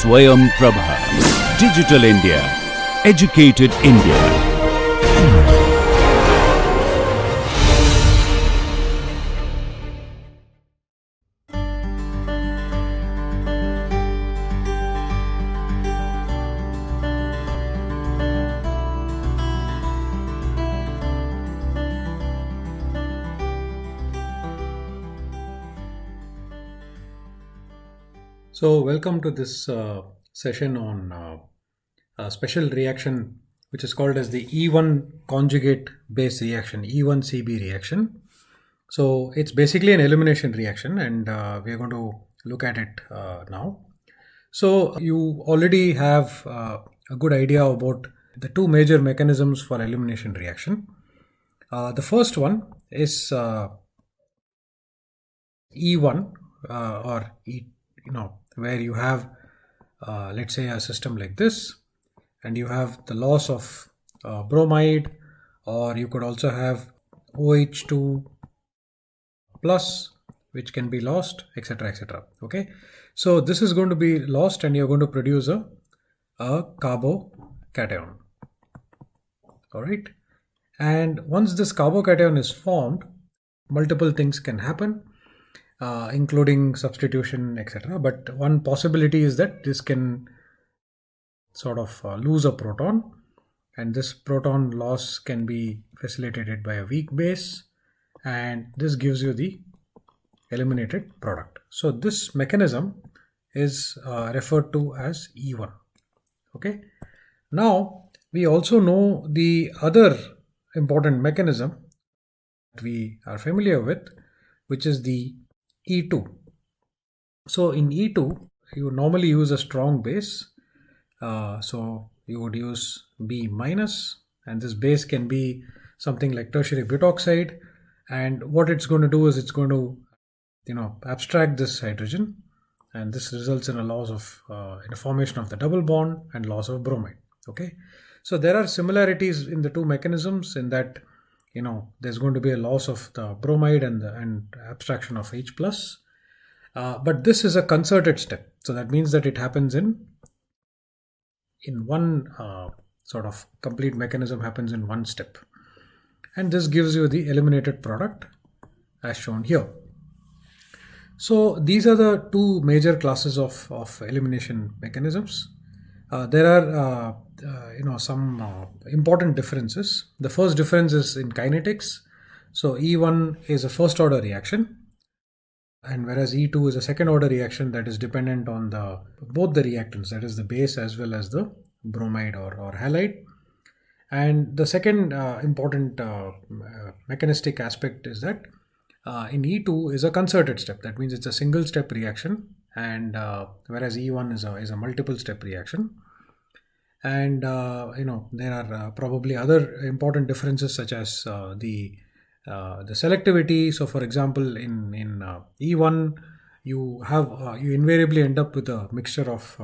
Swayam Prabha. Digital India. Educated India. So welcome to this session on a special reaction which is called as the E1 conjugate base reaction, E1CB reaction. So it's basically an elimination reaction, and we are going to look at it now. So you already have a good idea about the two major mechanisms for elimination reaction. The first one is E1 or E, where you have let's say a system like this, and you have the loss of bromide, or you could also have OH2 plus, which can be lost, etc., etc. Okay, so this is going to be lost, and you're going to produce a carbocation. All right, and once this carbocation is formed, multiple things can happen, including substitution, etc. But one possibility is that this can sort of lose a proton, and this proton loss can be facilitated by a weak base, and this gives you the eliminated product. So this mechanism is referred to as E1. Okay. Now we also know the other important mechanism that we are familiar with, which is the E2. So in E2, you normally use a strong base. So you would use B minus, and this base can be something like tertiary butoxide. And what it's going to do is it's going to, abstract this hydrogen, and this results in a loss of, in a formation of the double bond and loss of bromide. Okay. So there are similarities in the two mechanisms in that, there's going to be a loss of the bromide and abstraction of H plus, but this is a concerted step. So that means that it happens in one sort of complete mechanism happens in one step, and this gives you the eliminated product as shown here. So these are the two major classes of elimination mechanisms. There are some important differences. The first difference is in kinetics. So E1 is a first order reaction, and whereas E2 is a second order reaction that is dependent on both the reactants, that is the base as well as the bromide or halide. And the second important mechanistic aspect is that in E2 is a concerted step. That means it's a single step reaction, and whereas E1 is a multiple step reaction. And there are probably other important differences such as the selectivity. So for example, in E1 you invariably end up with a mixture of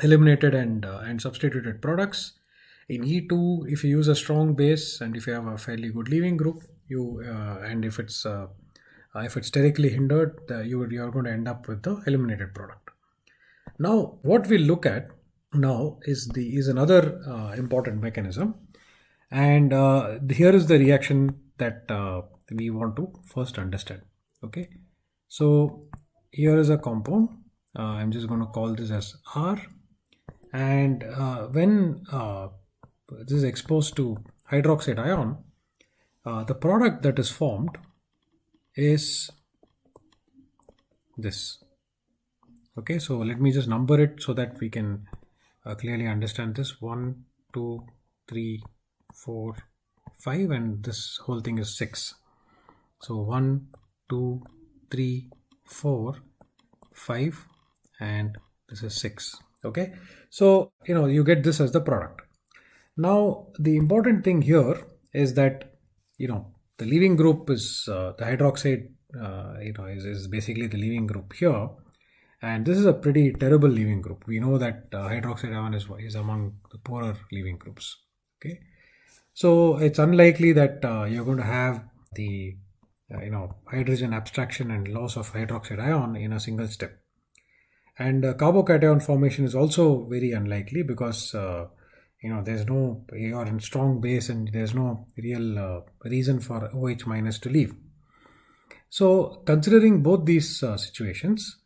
eliminated and substituted products. In E2, if you use a strong base and if you have a fairly good leaving group, and if it's sterically hindered, you are going to end up with the eliminated product. Now what we'll look at now is another important mechanism, and here is the reaction that we want to first understand. Okay, so here is a compound. I'm just going to call this as R, and when this is exposed to hydroxide ion, the product that is formed is this. Okay, so let me just number it so that we can clearly understand this. 1, 2, 3, 4, 5, and this whole thing is 6. So 1, 2, 3, 4, 5, and this is 6. Okay, so you get this as the product. Now the important thing here is that the leaving group is the hydroxide is basically the leaving group here, and this is a pretty terrible leaving group. We know that hydroxide ion is among the poorer leaving groups. Okay, so it's unlikely that you're going to have the hydrogen abstraction and loss of hydroxide ion in a single step. And carbocation formation is also very unlikely because there's no, you're in strong base and there's no real reason for OH minus to leave. So considering both these situations,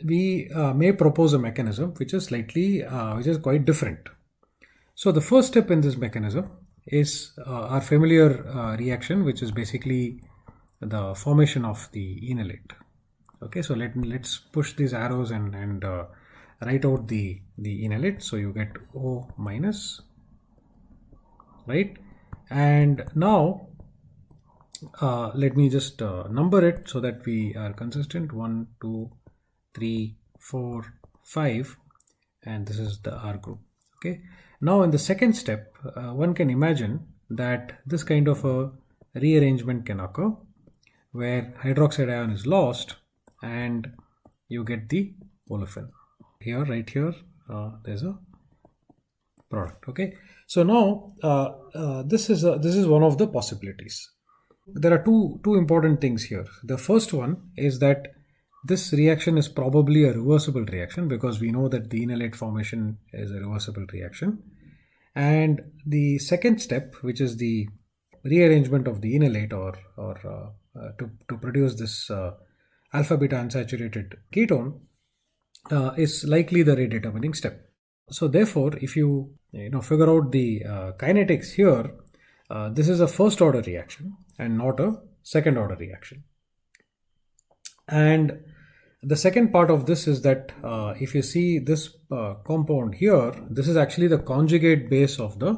we may propose a mechanism which is quite different. So the first step in this mechanism is our familiar reaction, which is basically the formation of the enolate. Okay, so let's push these arrows and write out the enolate. So you get O minus, right? And now let me just number it so that we are consistent. 1, 2, 3, 4, 5, and this is the R group. Okay. Now in the second step, one can imagine that this kind of a rearrangement can occur where hydroxide ion is lost and you get the olefin. Here, right here, there's a product. Okay. So now this is one of the possibilities. There are two important things here. The first one is that this reaction is probably a reversible reaction because we know that the enolate formation is a reversible reaction. And the second step, which is the rearrangement of the enolate to produce this alpha beta unsaturated ketone, is likely the rate determining step. So therefore, if you figure out the kinetics here, this is a first order reaction and not a second order reaction. And the second part of this is that if you see this compound here, this is actually the conjugate base of the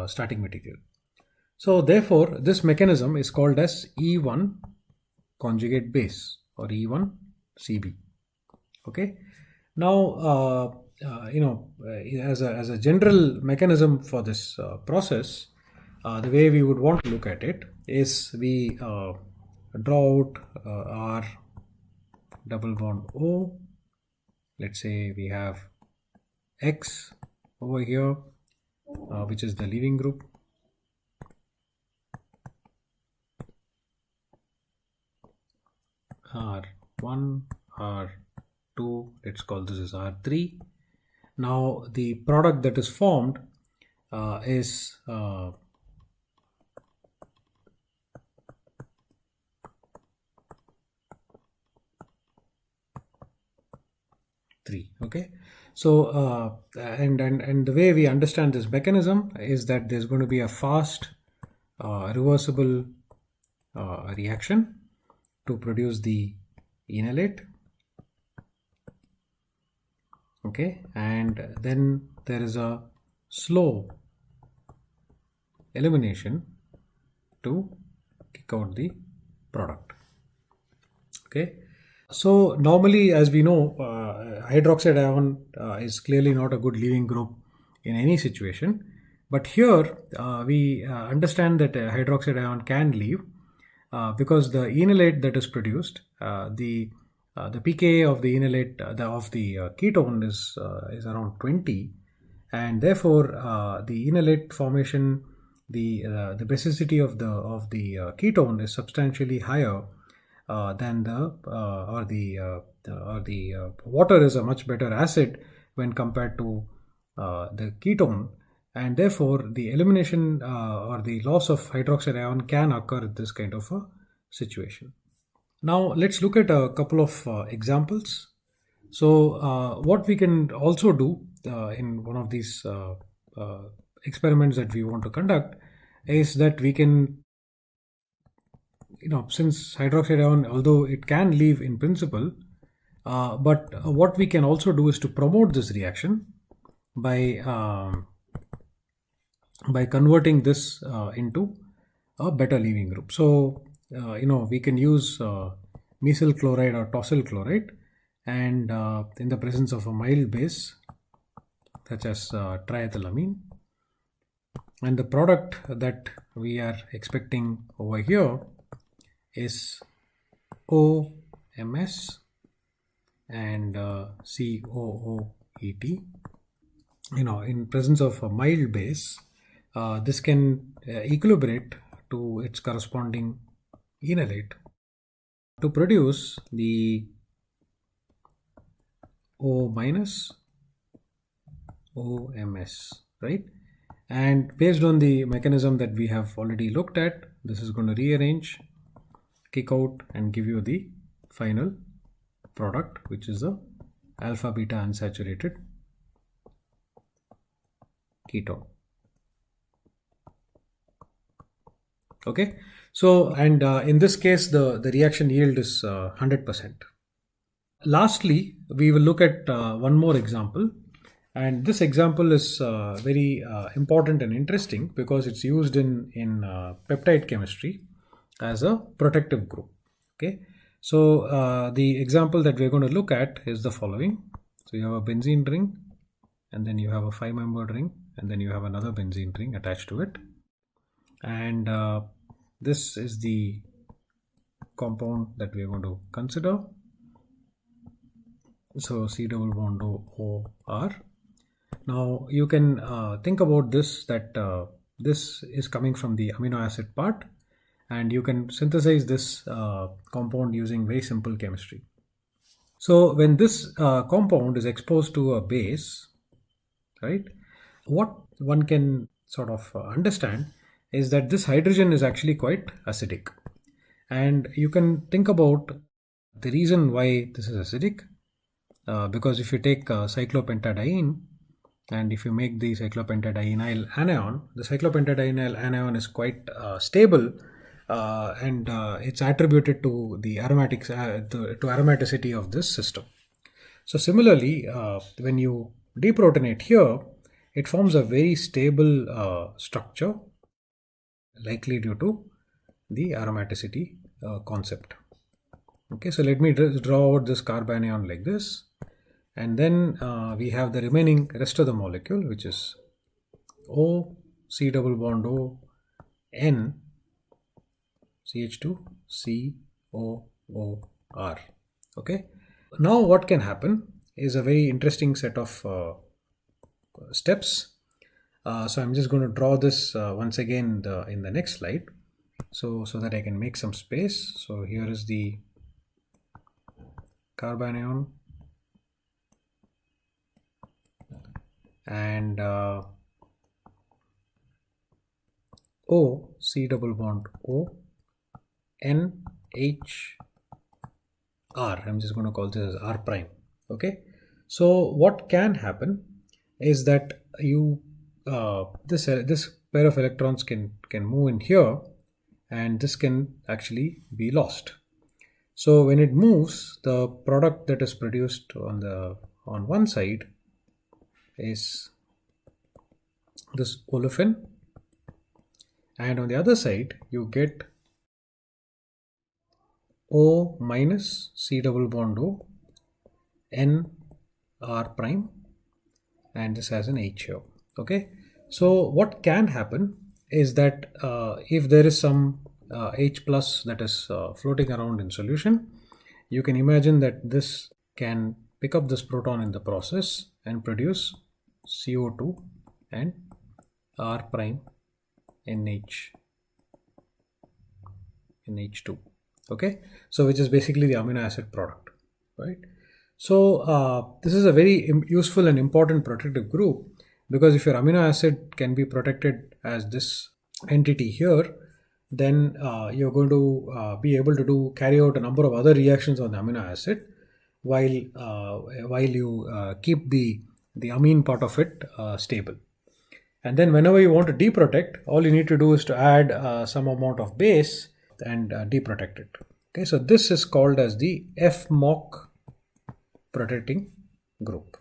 starting material. So therefore, this mechanism is called as E1 conjugate base or E1CB. Okay. Now, as a general mechanism for this process, the way we would want to look at it is we draw out our double bond O. Let's say we have X over here, which is the leaving group. R1, R2, let's call this as R3. Now the product that is formed is 3. Okay, so and the way we understand this mechanism is that there's going to be a fast reversible reaction to produce the enolate. Okay, and then there is a slow elimination to kick out the product. Okay, so normally, as we know, hydroxide ion is clearly not a good leaving group in any situation, but here we understand that hydroxide ion can leave because the enolate that is produced, the pKa of the enolate of the ketone is around 20, and therefore the enolate formation, the basicity of the ketone is substantially higher than the water is a much better acid when compared to the ketone, and therefore the elimination or the loss of hydroxide ion can occur in this kind of a situation. Now let's look at a couple of examples. So what we can also do in one of these experiments that we want to conduct is that we can, since hydroxide ion, although it can leave in principle, but what we can also do is to promote this reaction by converting this into a better leaving group. So we can use mesyl chloride or tosyl chloride, and in the presence of a mild base such as triethylamine, and the product that we are expecting over here is OMS and COOET. In presence of a mild base, this can equilibrate to its corresponding enolate to produce the O minus OMS, right? And based on the mechanism that we have already looked at, this is going to rearrange, kick out, and give you the final product, which is the alpha beta unsaturated ketone. Okay, so and in this case the reaction yield is 100%. Lastly, we will look at one more example, and this example is very important and interesting because it's used in peptide chemistry as a protective group. Okay, so the example that we're going to look at is the following. So you have a benzene ring, and then you have a 5-membered ring, and then you have another benzene ring attached to it, and this is the compound that we are going to consider. So C double bond O R. Now you can think about this, that this is coming from the amino acid part, and you can synthesize this compound using very simple chemistry. So when this compound is exposed to a base, right, what one can sort of understand is that this hydrogen is actually quite acidic, and you can think about the reason why this is acidic. Because if you take cyclopentadiene, and if you make the cyclopentadienyl anion, the cyclopentadienyl anion is quite stable, and it's attributed to the aromatics to aromaticity of this system. So similarly, when you deprotonate here, it forms a very stable structure, likely due to the aromaticity concept. Okay, so let me draw out this carbanion like this, and then we have the remaining rest of the molecule, which is O, C double bond O, N, CH2, C, O, O, R. Okay, now what can happen is a very interesting set of steps. So I'm just going to draw this once again in the next slide, so that I can make some space. So here is the carbanion, and O, C double bond O, N, H, R. I'm just going to call this as R prime. Okay, so what can happen is that you this pair of electrons can move in here, and this can actually be lost. So when it moves, the product that is produced on one side is this olefin, and on the other side you get O minus C double bond O, N, R prime, and this has an H here. Okay, so what can happen is that if there is some H plus that is floating around in solution, you can imagine that this can pick up this proton in the process and produce CO2 and R prime NH, NH2. Okay, so which is basically the amino acid product, right? So this is a very useful and important protective group, because if your amino acid can be protected as this entity here, then you're going to be able to carry out a number of other reactions on the amino acid, while you keep the amine part of it stable. And then whenever you want to deprotect, all you need to do is to add some amount of base and deprotect it. Okay, so this is called as the FMOC protecting group.